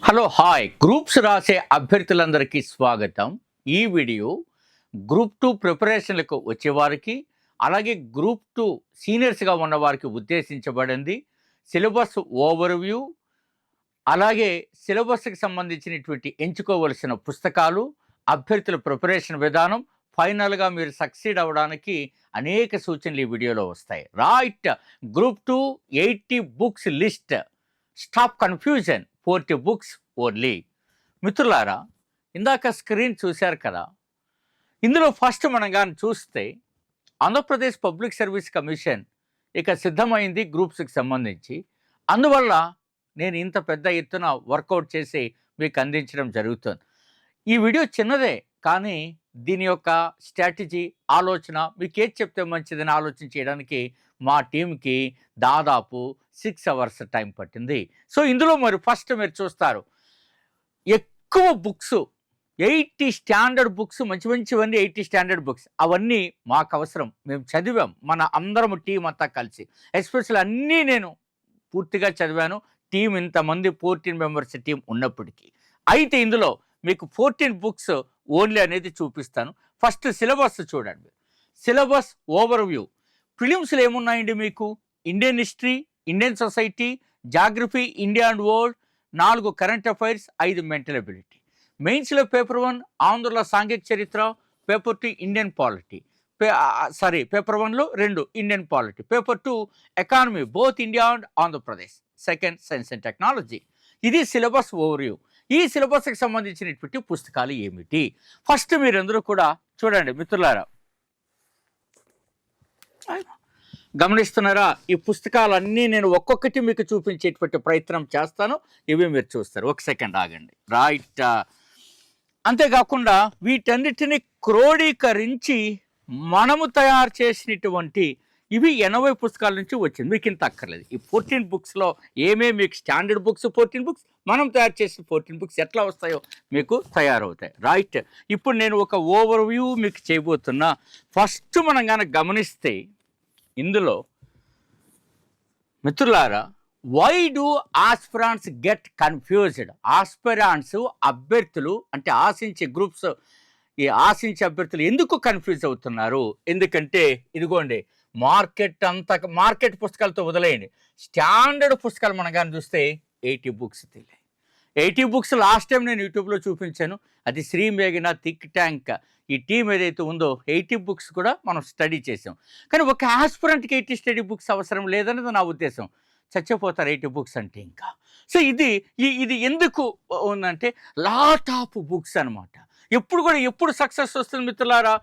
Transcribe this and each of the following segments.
Hello hi groups రాసే అభ్యర్థులందరికీ స్వాగతం. ఈ వీడియో గ్రూప్ 2 ప్రిపరేషన్లకు వచ్చేవారికి అలాగే గ్రూప్ 2 సీనియర్స్గా ఉన్నవారికి ఉద్దేశించబడింది. సిలబస్ ఓవర్వ్యూ అలాగే సిలబస్కి సంబంధించినటువంటి ఎంచుకోవలసిన పుస్తకాలు, అభ్యర్థుల ప్రిపరేషన్ విధానం, ఫైనల్గా మీరు సక్సీడ్ అవ్వడానికి అనేక సూచనలు ఈ వీడియోలో వస్తాయి. Right, group 2 80 books list, stop confusion, 40 books only. మిత్రులారా, ఇందాక స్క్రీన్ చూశారు కదా, ఇందులో ఫస్ట్ మనం కానీ చూస్తే ఆంధ్రప్రదేశ్ పబ్లిక్ సర్వీస్ కమిషన్ ఇక సిద్ధమైంది గ్రూప్స్కి సంబంధించి. అందువల్ల నేను ఇంత పెద్ద ఎత్తున వర్కౌట్ చేసి మీకు అందించడం జరుగుతుంది. ఈ వీడియో చిన్నదే, కానీ దీని యొక్క స్ట్రాటజీ, ఆలోచన మీకు ఏది చెప్తే మంచిదని ఆలోచన చేయడానికి మా టీంకి దాదాపు 6 అవర్స్ టైం పట్టింది. సో ఇందులో మరి ఫస్ట్ మీరు చూస్తారు ఎక్కువ బుక్స్ 80 స్టాండర్డ్ బుక్స్, మంచి మంచివన్నీ 80 స్టాండర్డ్ బుక్స్. అవన్నీ మాకు అవసరం, మేము చదివాం, మన అందరం టీం అంతా కలిసి. ఎస్పెషల్ అన్నీ నేను పూర్తిగా చదివాను, టీం ఇంతమంది 14 మెంబర్స్ టీం ఉన్నప్పటికీ. అయితే ఇందులో మీకు 14 బుక్స్ ఓన్లీ అనేది చూపిస్తాను. ఫస్ట్ సిలబస్ చూడండి. Syllabus overview. ప్రిలిమ్స్లో ఏమున్నాయండి మీకు? Indian history, Indian society, geography, India and world, 4 current affairs, 5 mental ability. మెయిన్స్లో పేపర్ 1 ఆంధ్రుల సాంఘిక చరిత్ర, పేపర్ 2 ఇండియన్ పాలిటీ, పేపర్ 1లో 2 Indian polity, paper 2 economy both India and Andhra Pradesh, second science and technology. ఇది సిలబస్ ఓవర్వ్యూ. ఈ సిలబస్కి సంబంధించినటువంటి పుస్తకాలు ఏమిటి? ఫస్ట్ మీరందరూ కూడా చూడండి మిత్రులారా, గమనిస్తున్నారా? ఈ పుస్తకాలన్నీ నేను ఒక్కొక్కటి మీకు చూపించేటువంటి ప్రయత్నం చేస్తాను. ఇవి మీరు చూస్తారు. ఒక సెకండ్ ఆగండి. రైట్, అంతేకాకుండా వీటన్నిటిని క్రోడీకరించి మనము తయారు చేసినటువంటి ఇవి 80 పుస్తకాల నుంచి వచ్చింది. మీకు ఇంత అక్కర్లేదు. ఈ 14 బుక్స్లో ఏమేమి మీకు స్టాండర్డ్ బుక్స్ 14 బుక్స్, మనం తయారు చేసిన 14 బుక్స్ ఎట్లా వస్తాయో మీకు తయారవుతాయి. రైట్, ఇప్పుడు నేను ఒక ఓవర్వ్యూ మీకు చేయబోతున్నా. ఫస్ట్ మనం కనుక గమనిస్తే ఇందులో మిత్రులారా, వై డూ ఆస్పిరాంట్స్ గెట్ కన్ఫ్యూజ్డ్? ఆస్పిరాంట్స్ అభ్యర్థులు అంటే ఆశించే గ్రూప్స్, ఈ ఆశించే అభ్యర్థులు ఎందుకు కన్ఫ్యూజ్ అవుతున్నారు? ఎందుకంటే ఇదిగోండి, మార్కెట్ పుస్తకాలతో వదిలేయండి, స్టాండర్డ్ పుస్తకాలు మనం కానీ చూస్తే 80 బుక్స్ తెలియ. 80 బుక్స్ లాస్ట్ టైం నేను యూట్యూబ్లో చూపించాను. అది శ్రీ మేఘన, థింక్ ట్యాంక్, ఈ టీం ఏదైతే ఉందో 80 బుక్స్ కూడా మనం స్టడీ చేసాం. కానీ ఒక ఆస్పిరెంట్కి 80 స్టడీ బుక్స్ అవసరం లేదనేది నా ఉద్దేశం. చచ్చిపోతారు 80 బుక్స్ అంటే ఇంకా. సో ఇది ఎందుకు ఉందంటే లాట్ ఆఫ్ బుక్స్ అనమాట. ఎప్పుడు సక్సెస్ వస్తుంది మిత్రులారా?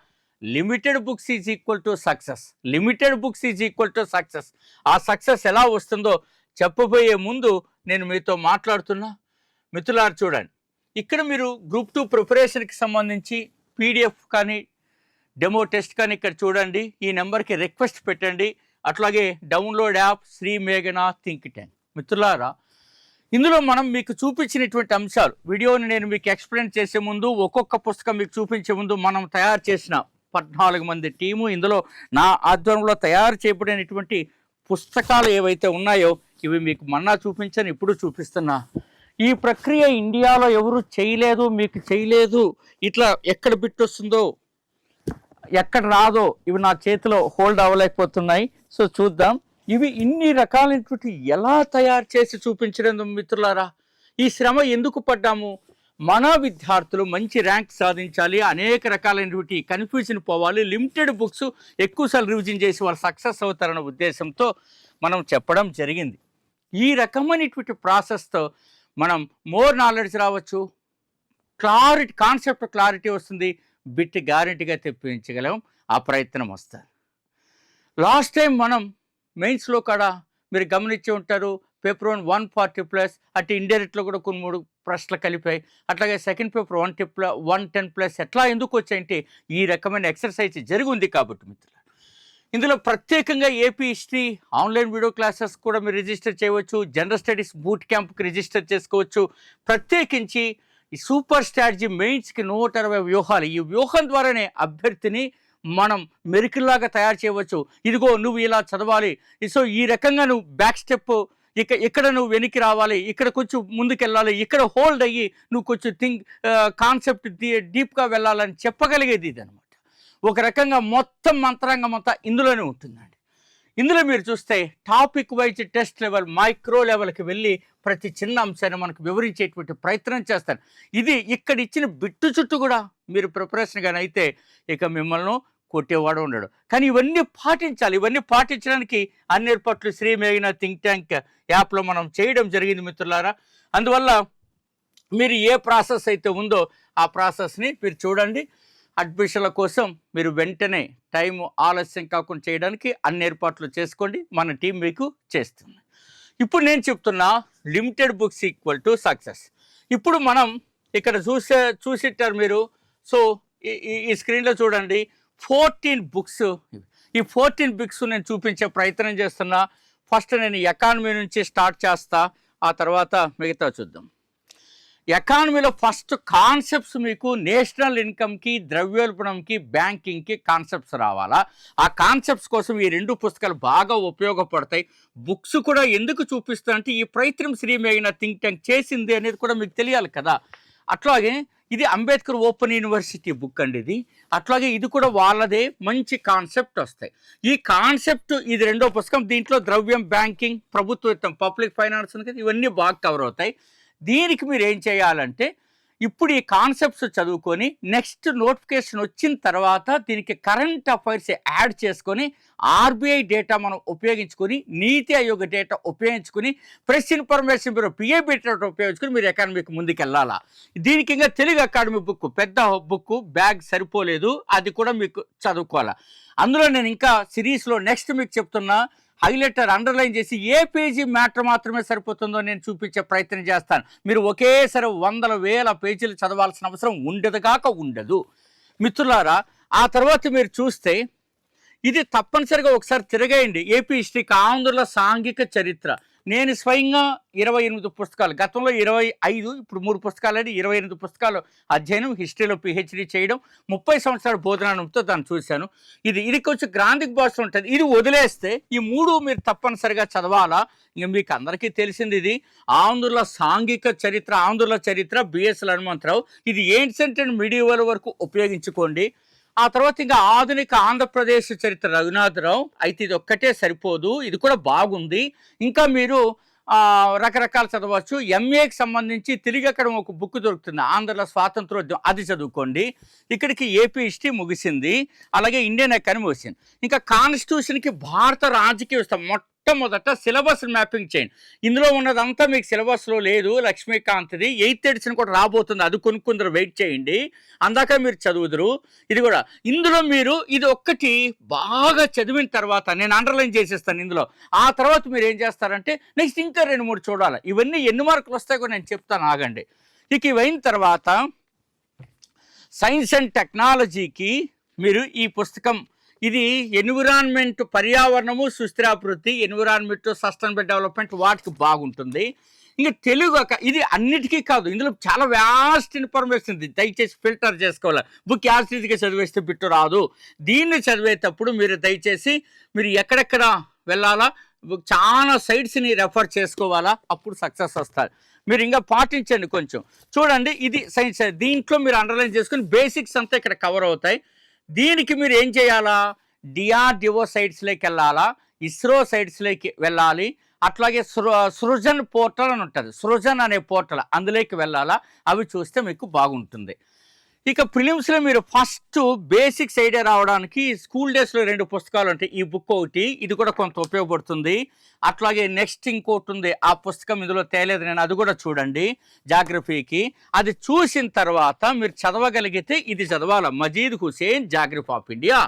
Limited books is equal to success. Limited books is equal to success. ఆ సక్సెస్ ఎలా వస్తుందో చెప్పబోయే ముందు నేను మీతో మాట్లాడుతున్నా. మిత్రులారా చూడండి, ఇక్కడ మీరు గ్రూప్ 2 ప్రిపరేషన్కి సంబంధించి పీడిఎఫ్ కానీ డెమో టెస్ట్ కానీ ఇక్కడ చూడండి. ఈ నెంబర్కి రిక్వెస్ట్ పెట్టండి. అట్లాగే డౌన్లోడ్ యాప్ శ్రీ మేఘన థింక్ ట్యాంక్. మిత్రులారా, ఇందులో మనం మీకు చూపించినటువంటి అంశాలు వీడియోని నేను మీకు ఎక్స్ప్లెయిన్ చేసే ముందు, ఒక్కొక్క పుస్తకం మీకు చూపించే ముందు, మనం తయారు చేసిన 14 మంది టీము, ఇందులో నా ఆధ్వర్యంలో తయారు చేయబడినటువంటి పుస్తకాలు ఏవైతే ఉన్నాయో ఇవి మీకు మొన్న చూపించాను, ఇప్పుడు చూపిస్తున్నా. ఈ ప్రక్రియ ఇండియాలో ఎవరు చేయలేదు, మీకు చేయలేదు. ఇట్లా ఎక్కడ బిట్ వస్తుందో ఎక్కడ రాదో ఇవి నా చేతిలో హోల్డ్ అవ్వలేకపోతున్నాయి. సో చూద్దాం, ఇవి ఇన్ని రకాలైనటువంటి ఎలా తయారు చేసి చూపించడం మిత్రులారా. ఈ శ్రమ ఎందుకు పడ్డాము? మన విద్యార్థులు మంచి ర్యాంక్ సాధించాలి, అనేక రకాలైనటువంటి కన్ఫ్యూజన్ పోవాలి, లిమిటెడ్ బుక్స్ ఎక్కువసార్లు రివిజన్ చేసి వాళ్ళు సక్సెస్ అవుతారన్న ఉద్దేశంతో మనం చెప్పడం జరిగింది. ఈ రకమైనటువంటి ప్రాసెస్తో మనం మోర్ నాలెడ్జ్ రావచ్చు, కాన్సెప్ట్ క్లారిటీ వస్తుంది, బిట్ గ్యారెంటీగా తెప్పించగలం. ఆ ప్రయత్నం వస్తారు. లాస్ట్ టైం మనం మెయిన్స్లో కూడా మీరు గమనించి ఉంటారు, పేపర్ 1 140+, అటు ఇండైరెక్ట్లో కూడా కొన్ని 3 ప్రశ్నలు కలిపాయి. అట్లాగే సెకండ్ పేపర్ 110+. ఎట్లా ఎందుకు వచ్చాయంటే ఈ రకమైన ఎక్సర్సైజ్ జరిగింది కాబట్టి మిత్రులు. ఇందులో ప్రత్యేకంగా AP history online video classes కూడా మీరు రిజిస్టర్ చేయవచ్చు. జనరల్ స్టడీస్ బూట్ క్యాంప్కి రిజిస్టర్ చేసుకోవచ్చు. ప్రత్యేకించి ఈ సూపర్ స్ట్రాటజీ మెయిన్స్కి 120 వ్యూహాలు. ఈ వ్యూహం ద్వారానే అభ్యర్థిని మనం మెరికల్లాగా తయారు చేయవచ్చు. ఇదిగో నువ్వు ఇలా చదవాలి, సో ఈ రకంగా నువ్వు బ్యాక్ స్టెప్ ఇక్కడ నువ్వు వెనక్కి రావాలి, ఇక్కడ కొంచెం ముందుకెళ్ళాలి, ఇక్కడ హోల్డ్ అయ్యి నువ్వు కొంచెం కాన్సెప్ట్ డీప్గా వెళ్ళాలని చెప్పగలిగేది ఇది అనమాట. ఒక రకంగా మొత్తం మంత్రాంగం అంతా ఇందులోనే ఉంటుందండి. ఇందులో మీరు చూస్తే topic wise test level, micro లెవెల్కి వెళ్ళి ప్రతి చిన్న అంశాన్ని మనకు వివరించేటువంటి ప్రయత్నం చేస్తాను. ఇది ఇక్కడ ఇచ్చిన బిట్టు చుట్టూ కూడా మీరు ప్రిపరేషన్ కానీ అయితే ఇక మిమ్మల్ని కొట్టేవాడు ఉండడు. కానీ ఇవన్నీ పాటించాలి. ఇవన్నీ పాటించడానికి అన్ని ఏర్పాట్లు శ్రీ మేఘన థింక్ ట్యాంక్ యాప్లో మనం చేయడం జరిగింది మిత్రులారా. అందువల్ల మీరు ఏ ప్రాసెస్ అయితే ఉందో ఆ ప్రాసెస్ని మీరు చూడండి. అడ్మిషన్ల కోసం మీరు వెంటనే టైం ఆలస్యం కాకుండా చేయడానికి అన్ని ఏర్పాట్లు చేసుకోండి. మన టీం మీకు చేస్తుంది. ఇప్పుడు నేను చెప్తున్నా limited books equal to success. ఇప్పుడు మనం ఇక్కడ చూసిట్టారు మీరు. సో ఈ స్క్రీన్లో చూడండి 14 బుక్స్. ఈ 14 బుక్స్ నేను చూపించే ప్రయత్నం చేస్తున్నా. ఫస్ట్ నేను ఎకానమీ నుంచి స్టార్ట్ చేస్తా, ఆ తర్వాత మిగతా చూద్దాం. ఎకానమీలో ఫస్ట్ కాన్సెప్ట్స్ మీకు నేషనల్ ఇన్కమ్కి, ద్రవ్యోల్బణంకి, బ్యాంకింగ్కి కాన్సెప్ట్స్ రావాలా. ఆ కాన్సెప్ట్స్ కోసం ఈ 2 పుస్తకాలు బాగా ఉపయోగపడతాయి. బుక్స్ కూడా ఎందుకు చూపిస్తానంటే ఈ ప్రయత్నం శ్రీ మేఘన థింక్ ట్యాంక్ చేసింది అనేది కూడా మీకు తెలియాలి కదా. అట్లాగే ఇది అంబేద్కర్ ఓపెన్ యూనివర్సిటీ బుక్ అండి ఇది. అట్లాగే ఇది కూడా వాళ్ళదే మంచి కాన్సెప్ట్ వస్తాయి. ఈ కాన్సెప్ట్ ఇది 2వ పుస్తకం. దీంట్లో ద్రవ్యం, బ్యాంకింగ్, ప్రభుత్వ విత్తం, పబ్లిక్ ఫైనాన్స్ ఇవన్నీ బాగా కవర్ అవుతాయి. దీనికి మీరు ఏం చేయాలంటే ఇప్పుడు ఈ కాన్సెప్ట్స్ చదువుకొని నెక్స్ట్ నోటిఫికేషన్ వచ్చిన తర్వాత దీనికి కరెంట్ అఫైర్స్ యాడ్ చేసుకొని ఆర్బీఐ డేటా మనం ఉపయోగించుకొని, నీతి ఆయోగ్ డేటా ఉపయోగించుకొని, press information bureau PAB data ఉపయోగించుకొని మీరు ఎకానమీకి ముందుకు వెళ్ళాలా. దీనికి ఇంకా తెలుగు అకాడమీ బుక్, పెద్ద బుక్, బ్యాగ్ సరిపోలేదు, అది కూడా మీకు చదువుకోవాలా. అందులో నేను ఇంకా సిరీస్లో నెక్స్ట్ మీకు చెప్తున్నా హైలైటర్ అండర్లైన్ చేసి ఏ పేజీ మ్యాటర్ మాత్రమే సరిపోతుందో నేను చూపించే ప్రయత్నం చేస్తాను. మీరు ఒకేసారి 100,000 పేజీలు చదవాల్సిన అవసరం ఉండదు మిత్రులారా. ఆ తర్వాత మీరు చూస్తే ఇది తప్పనిసరిగా ఒకసారి తిరగేయండి. ఏపీ హిస్టరీకి ఆంధ్రుల సాంఘిక చరిత్ర. నేను స్వయంగా 28 పుస్తకాలు, గతంలో 25, ఇప్పుడు 3 పుస్తకాలు అని 28 పుస్తకాలు అధ్యయనం, హిస్టరీలో పిహెచ్డీ చేయడం, 30 సంవత్సరాల బోధనానంతో దాన్ని చూశాను. ఇది కొంచెం గ్రాంధిక్ భాష ఉంటుంది. ఇది వదిలేస్తే ఈ 3 మీరు తప్పనిసరిగా చదవాలా. ఇంక మీకు అందరికీ తెలిసింది ఇది ఆంధ్రుల సాంఘిక చరిత్ర, ఆంధ్రుల చరిత్ర బిఎస్ హనుమంతరావు. ఇది ఏన్షియంట్ అండ్ మిడివల్ వరకు ఉపయోగించుకోండి. ఆ తర్వాత ఇంకా ఆధునిక ఆంధ్రప్రదేశ్ చరిత్ర రఘునాథరావు. అయితే ఇది ఒక్కటే సరిపోదు, ఇది కూడా బాగుంది. ఇంకా మీరు రకరకాలు చదవచ్చు. ఎంఏకి సంబంధించి తిరిగి అక్కడ ఒక బుక్ దొరుకుతుంది, ఆంధ్రుల స్వాతంత్రోద్యమం, అది చదువుకోండి. ఇక్కడికి ఏపీ హిస్టరీ ముగిసింది, అలాగే ఇండియన్ ఎకానమీ ముగిసింది. ఇంకా కాన్స్టిట్యూషన్కి భారత రాజకీయ వ్యవస్థ మొట్టమొదట సిలబస్ మ్యాపింగ్ చేయండి. ఇందులో ఉన్నదంతా మీకు సిలబస్లో లేదు. లక్ష్మీకాంత్ది 8th ఎడిషన్ కూడా రాబోతుంది, అది కొనుక్కుందరు, వెయిట్ చేయండి, అందాక మీరు చదువుదురు. ఇది కూడా ఇందులో మీరు ఇది ఒక్కటి బాగా చదివిన తర్వాత నేను అండర్లైన్ చేసేస్తాను ఇందులో. ఆ తర్వాత మీరు ఏం చేస్తారంటే నెక్స్ట్ ఇంకా 2-3 చూడాలి. ఇవన్నీ ఎన్ని మార్కులు వస్తాయో నేను చెప్తాను, ఆగండి. ఇక ఇవైన తర్వాత సైన్స్ అండ్ టెక్నాలజీకి మీరు ఈ పుస్తకం, ఇది ఎన్విరాన్మెంట్, పర్యావరణము, సుస్థిరాభివృద్ధి, ఎన్విరాన్మెంట్, సస్టైనబుల్ డెవలప్మెంట్, వాటికి బాగుంటుంది. ఇంకా తెలుగు ఇది అన్నిటికీ కాదు, ఇందులో చాలా వ్యాస్ట్ ఇన్ఫర్మేషన్ ఉంది. దయచేసి ఫిల్టర్ చేసుకోవాలి. బుక్ యాసిడ్గా చదివేస్తే బిట్టు రాదు. దీన్ని చదివేటప్పుడు మీరు దయచేసి మీరు ఎక్కడెక్కడ వెళ్ళాలా, చాలా సైట్స్ని రెఫర్ చేసుకోవాలా, అప్పుడు సక్సెస్ వస్తారు. మీరు ఇంకా పాటించండి కొంచెం. చూడండి ఇది సైన్స్, దీంట్లో మీరు అండర్లైన్ చేసుకుని బేసిక్స్ అంతా ఇక్కడ కవర్ అవుతాయి. దీనికి మీరు ఏం చేయాలా, డిఆర్డిఓ సైట్స్లోకి వెళ్ళాలా, ఇస్రో సైట్స్లోకి వెళ్ళాలి, అట్లాగే సృజన్ పోర్టల్ అని ఉంటుంది, సృజన్ అనే పోర్టల్, అందులోకి వెళ్ళాలా. అవి చూస్తే మీకు బాగుంటుంది. ఇక ప్రిలిమ్స్లో మీరు ఫస్ట్ బేసిక్స్ ఐడియా రావడానికి స్కూల్ డేస్లో 2 పుస్తకాలు ఉంటాయి. ఈ బుక్ ఒకటి, ఇది కూడా కొంత ఉపయోగపడుతుంది. అట్లాగే నెక్స్ట్ ఇంకోటి ఉంది, ఆ పుస్తకం ఇందులో తేలేదు నేను, అది కూడా చూడండి జాగ్రఫీకి. అది చూసిన తర్వాత మీరు చదవగలిగితే ఇది చదవాలి, మజీద్ హుసేన్ జాగ్రఫీ ఆఫ్ ఇండియా.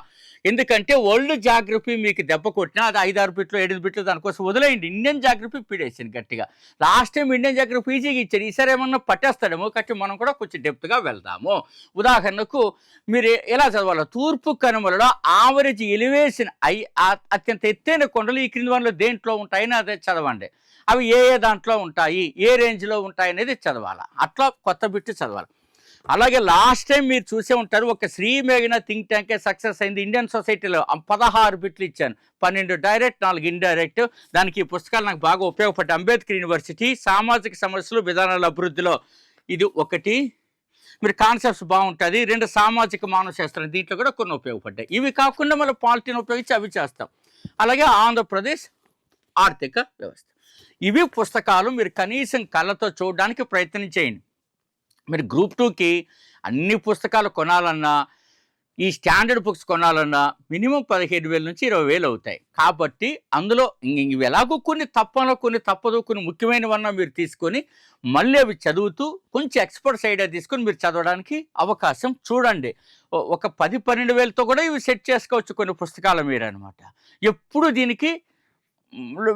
ఎందుకంటే వరల్డ్ జాగ్రఫీ మీకు దెబ్బ కొట్టినా అది 5-6 బిట్లు 7 బిట్లు దానికోసం వదిలేయండి. ఇండియన్ జాగ్రఫీ పీడేసింది గట్టిగా. లాస్ట్ టైం ఇండియన్ జాగ్రఫీ ఈజీగా ఇచ్చారు, ఈసారి ఏమన్నా పట్టేస్తాడేమో, కాబట్టి మనం కూడా కొంచెం డెప్త్గా వెళ్దాము. ఉదాహరణకు మీరు ఎలా చదవాలి, తూర్పు కనుమలలో ఆవరేజ్ ఎలివేషన్ అత్యంత ఎత్తైన కొండలు ఈ క్రింది వనలో దేంట్లో ఉంటాయని అదే చదవండి. అవి ఏ దాంట్లో ఉంటాయి, ఏ రేంజ్లో ఉంటాయి అనేది చదవాలి. అట్లా కొత్త బిట్టు చదవాలి. అలాగే లాస్ట్ టైం మీరు చూసే ఉంటారు, ఒక శ్రీ మేఘన థింక్ ట్యాంకే సక్సెస్ అయింది ఇండియన్ సొసైటీలో. 16 బిట్లు ఇచ్చాను, 12 డైరెక్ట్, 4 ఇండైరెక్ట్. దానికి ఈ పుస్తకాలు నాకు బాగా ఉపయోగపడ్డాయి. అంబేద్కర్ యూనివర్సిటీ సామాజిక సమస్యలు విధానాల అభివృద్ధిలో ఇది ఒకటి, మీరు కాన్సెప్ట్స్ బాగుంటుంది. 2 సామాజిక మానవ శాస్త్రం, దీంట్లో కూడా కొన్ని ఉపయోగపడ్డాయి. ఇవి కాకుండా మళ్ళీ పాలిటీని ఉపయోగించి అవి చేస్తాం. అలాగే ఆంధ్రప్రదేశ్ ఆర్థిక వ్యవస్థ, ఇవి పుస్తకాలు మీరు కనీసం కళ్ళతో చూడడానికి ప్రయత్నం చేయండి. మీరు గ్రూప్ 2కి అన్ని పుస్తకాలు కొనాలన్నా, ఈ స్టాండర్డ్ బుక్స్ కొనాలన్నా మినిమం 15,000 నుంచి 20,000 అవుతాయి. కాబట్టి అందులో ఇవి ఎలాగో కొన్ని కొన్ని తప్పదు, కొన్ని ముఖ్యమైనవన్నా మీరు తీసుకొని మళ్ళీ అవి చదువుతూ కొంచెం ఎక్స్పర్ట్స్ ఐడియా తీసుకొని మీరు చదవడానికి అవకాశం చూడండి. ఒక 10-12,000తో కూడా ఇవి సెట్ చేసుకోవచ్చు కొన్ని పుస్తకాలు మీరు అనమాట. ఎప్పుడు దీనికి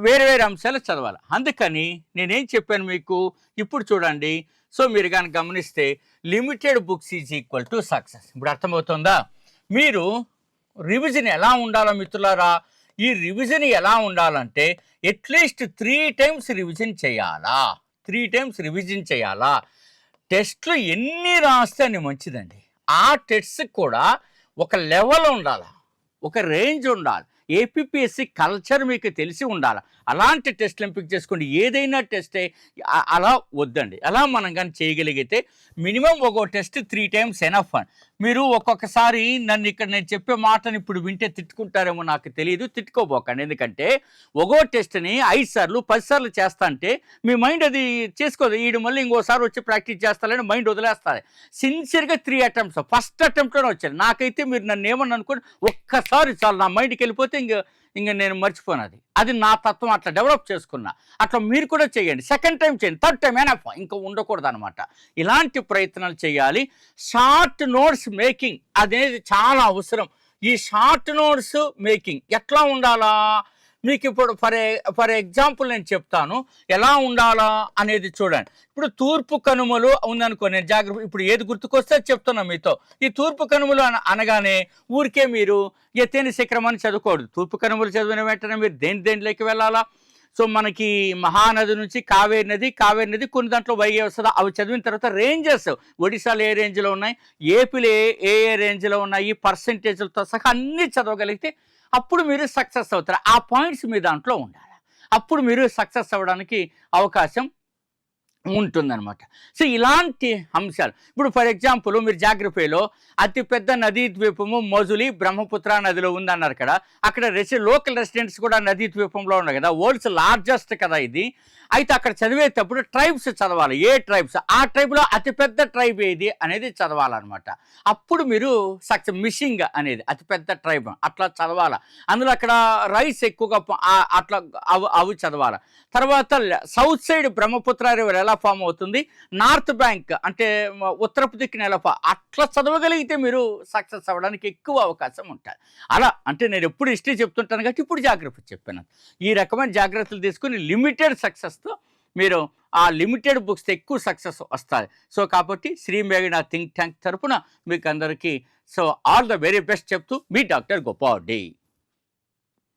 వేరే వేరే అంశాలు చదవాలి. అందుకని నేనేం చెప్పాను మీకు, ఇప్పుడు చూడండి. సో మీరు కానీ గమనిస్తే limited books is equal to success. ఇప్పుడు అర్థమవుతుందా? మీరు రివిజన్ ఎలా ఉండాలో మిత్రులారా, ఈ రివిజన్ ఎలా ఉండాలంటే అట్లీస్ట్ 3 టైమ్స్ రివిజన్ చేయాలా, 3 టైమ్స్ రివిజన్ చేయాలా. టెస్ట్లు ఎన్ని రాస్తే అని మంచిదండి. ఆ టెస్ట్ కూడా ఒక లెవెల్ ఉండాలి, ఒక రేంజ్ ఉండాలి. ఏపీఎస్సి కల్చర్ మీకు తెలిసి ఉండాలి. అలాంటి టెస్ట్లు ఎంపిక చేసుకోండి. ఏదైనా టెస్టే అలా వద్దండి. అలా మనం కానీ చేయగలిగితే మినిమం ఒక టెస్ట్ 3 టైమ్స్ ఎనఫ్ అని. మీరు ఒక్కొక్కసారి నన్ను ఇక్కడ నేను చెప్పే మాటను ఇప్పుడు వింటే తిట్టుకుంటారేమో నాకు తెలియదు, తిట్టుకోబోకండి. ఎందుకంటే ఒక్కో టెస్ట్ని 5 సార్లు 10 సార్లు చేస్తా అంటే మీ మైండ్ అది చేసుకోదు. వీడు మళ్ళీ ఇంకోసారి వచ్చి ప్రాక్టీస్ చేస్తారని మైండ్ వదిలేస్తుంది. సిన్సియర్గా 3 అటెంప్ట్స్, ఫస్ట్ అటెంప్ట్లోనే వచ్చాను. నాకైతే మీరు నన్ను ఏమని అనుకోండి, ఒక్కసారి చాలు నా మైండ్కి వెళ్ళిపోతే ఇంక నేను మర్చిపోను. అది నా తత్వం, అట్లా డెవలప్ చేసుకున్నా. అట్లా మీరు కూడా చేయండి. సెకండ్ టైం చేయండి, థర్డ్ టైం ఏనా ఇంకా ఉండకూడదు అనమాట. ఇలాంటి ప్రయత్నాలు చేయాలి. షార్ట్ నోట్స్ మేకింగ్ అనేది చాలా అవసరం. ఈ షార్ట్ నోట్స్ మేకింగ్ ఎట్లా ఉండాలా మీకు ఇప్పుడు ఫర్ ఎగ్జాంపుల్ నేను చెప్తాను ఎలా ఉండాలా అనేది చూడండి. ఇప్పుడు తూర్పు కనుమలు ఉందనుకో, నేను జాగ్రత్త ఇప్పుడు ఏది గుర్తుకొస్తే చెప్తున్నా మీతో. ఈ తూర్పు కనుమలు అనగానే ఊరికే మీరు ఎత్తైన శిఖరం అని చదువుకోడు. తూర్పు కనుమలు చదివిన వెంటనే మీరు దేంట్లోకి వెళ్ళాలా? సో మనకి మహానది నుంచి కావేరి నది కొన్ని దాంట్లో వైగే వస్తుందా, అవి చదివిన తర్వాత రేంజెస్, ఒడిశాలో ఏ రేంజ్లో ఉన్నాయి, ఏపీలో ఏ రేంజ్లో ఉన్నాయి, పర్సెంటేజ్లతో సహా అన్నీ చదవగలిగితే అప్పుడు మీరు సక్సెస్ అవుతారు. ఆ పాయింట్స్ మీ దాంట్లో ఉండాలి. అప్పుడు మీరు సక్సెస్ అవ్వడానికి అవకాశం ఉంటుందన్నమాట. సో ఇలాంటి అంశాలు ఇప్పుడు ఫర్ ఎగ్జాంపుల్ మీరు జాగ్రఫీలో అతిపెద్ద నదీ ద్వీపము మొజులి బ్రహ్మపుత్ర నదిలో ఉందన్నారు కదా. అక్కడ లోకల్ రెసిడెంట్స్ కూడా నదీ ద్వీపంలో ఉన్నాయి కదా, వరల్డ్స్ లార్జెస్ట్ కదా ఇది. అయితే అక్కడ చదివేటప్పుడు ట్రైబ్స్ చదవాలి. ఏ ట్రైబ్స్, ఆ ట్రైబ్లో అతిపెద్ద ట్రైబ్ ఏది అనేది చదవాలన్నమాట. అప్పుడు మీరు సక్సెస్. మిషింగ్ అనేది అతిపెద్ద ట్రైబ్, అట్లా చదవాలి. అందులో అక్కడ రైస్ ఎక్కువగా అట్లా అవి చదవాలి. తర్వాత సౌత్ సైడ్ బ్రహ్మపుత్ర రివర్ ఎలా ఫామ్ అవుతుంది, నార్త్ బ్యాంక్ అంటే ఉత్తరపు దిక్కున ఎలా అట్లా చదవగలిగితే మీరు సక్సెస్ అవ్వడానికి ఎక్కువ అవకాశం ఉంటుంది. అలా అంటే నేను ఎప్పుడు హిస్టరీ చెప్తుంటాను కాబట్టి ఇప్పుడు జాగ్రత్త చెప్పాను. ఈ రకమైన జాగ్రత్తలు తీసుకుని లిమిటెడ్ సక్సెస్తో మీరు ఆ లిమిటెడ్ బుక్స్ ఎక్కువ సక్సెస్ వస్తాయి. సో కాబట్టి శ్రీ మేఘన థింక్ ట్యాంక్ తరపున మీకు అందరికీ so all the very best చెప్తూ మీ డాక్టర్ గోపాల్ రెడ్డి.